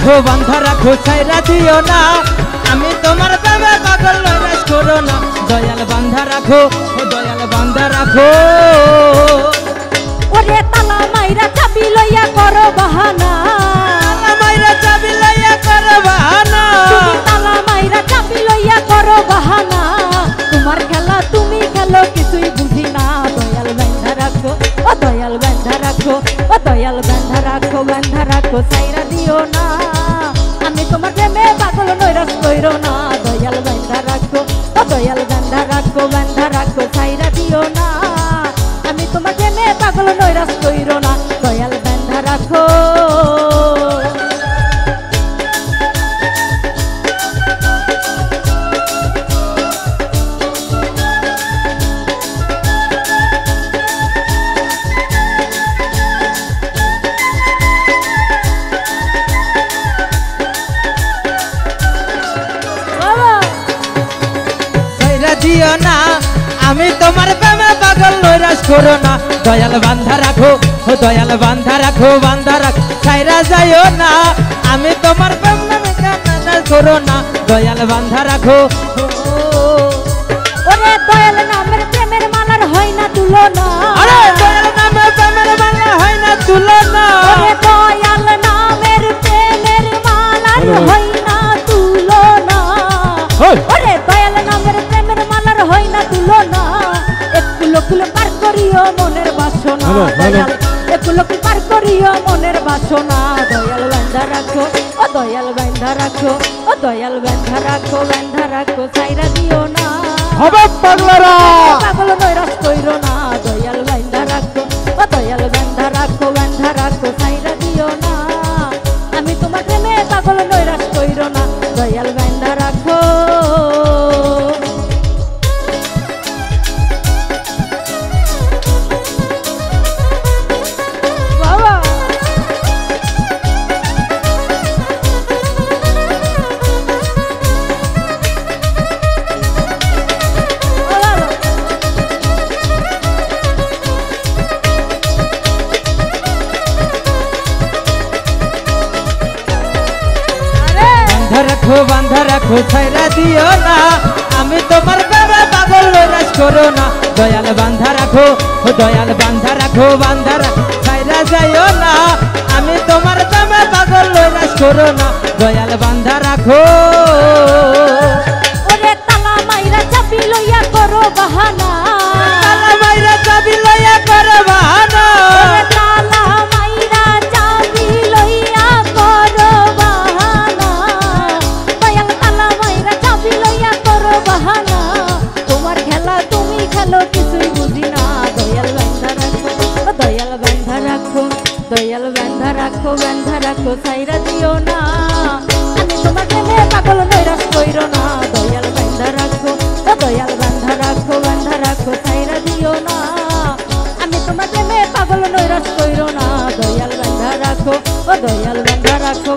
রাখো বান্ধা রাখো ছাইরা দিও না আমি তোমার প্রেমে পাগল নৈরাশ করো না দয়াল বান্ধা রাখো ও দয়াল বান্ধা রাখো ওরে তালা মাইরা চাবি লইয়া করো বাহানা তালা মাইরা চাবি লইয়া করো বাহানা তালা মাইরা চাবি লইয়া করো বাহানা তোমার খেলা তুমি খেলো কিছুই বুঝি না দয়াল বান্ধা রাখো ও দয়াল বান্ধা রাখো ও দয়াল বান্ধা রাখো বান্ধা রাখো ছাইরা দিও না আমি তোমার প্রেমে পাগল নৈরাশ কইরো না দয়াল বান্ধা রাখো ও দয়াল বান্ধা রাখো বান্ধা রাখো ছাইরা দিও না আমি তোমার প্রেমে পাগল নৈরাশ কইরো না দয়াল বান্ধা রাখো দিও না আমি তোমার প্রেমে পাগল নৈরাশ করো না দয়াল বান্ধা রাখো ও দয়াল বান্ধা রাখো বান্ধা রাখো ছাইরা যাইও না আমি তোমার প্রেমে নৈরাশ করো না দয়াল বান্ধা রাখো ওরে দয়াল নামের প্রেমের মালার হয় না তুলনা আরে দয়াল নামের প্রেমের মালা হয় না তুলনা ওরে দয়াল নামের প্রেমের মালার হয় না তুলনা ওরে দয়াল নামের প্রেমের মালার হয় না তুলনা একটু লোকুল পার করিও মনের বাসনা দয়াল একটু লোকুল পার করিও মনের বাসনা দয়াল বান্ধা রাখো ও দয়াল বান্ধা রাখো ও দয়াল বান্ধা রাখো বান্ধা রাখো ছাইরা দিও না হবে পাগলারা পাগল নৈরাশ কইরো না দয়াল বান্ধা রাখো ও দয়াল বান্ধা রাখো বান্ধা রাখো ছাইরা দিও না আমি তোমার প্রেমে পাগল নৈরাশ কইরো না দয়াল বান্ধা রাখো বান্ধা রাখো ছাইরা দিও না আমি তোমার প্রেমে পাগল নৈরাশ করো না দয়াল বান্ধা রাখো ও দয়াল বান্ধা রাখো বান্ধা রাখো ছাইরা যাইও না আমি তোমার প্রেমে পাগল নৈরাশ করো না দয়াল বান্ধা রাখো ওরে তালা মাইরা চাবি লইয়া করো বাহানা তালা মাইরা চাবি লইয়া করো বাহানা ওরে তালা মাইরা চাবি লইয়া করো বাহানা দয়াল তালা মাইরা চাবি লইয়া করো বাহানা তোমার খেলা তুমি খেলো কিছুই বুঝি না দয়াল বান্ধা রাখো ও দয়াল বান্ধা রাখো দয়াল বান্ধা রাখো বান্ধা রাখো ছাইরা দিও না আমি তোমার প্রেমে পাগল নৈরাশ কইরো না দয়াল বান্ধা রাখো ও দয়াল বান্ধা রাখো বান্ধা রাখো ছাইরা দিও না আমি তোমার প্রেমে পাগল নৈরাশ কইরো না দয়াল বান্ধা রাখো ও দয়াল বান্ধা রাখো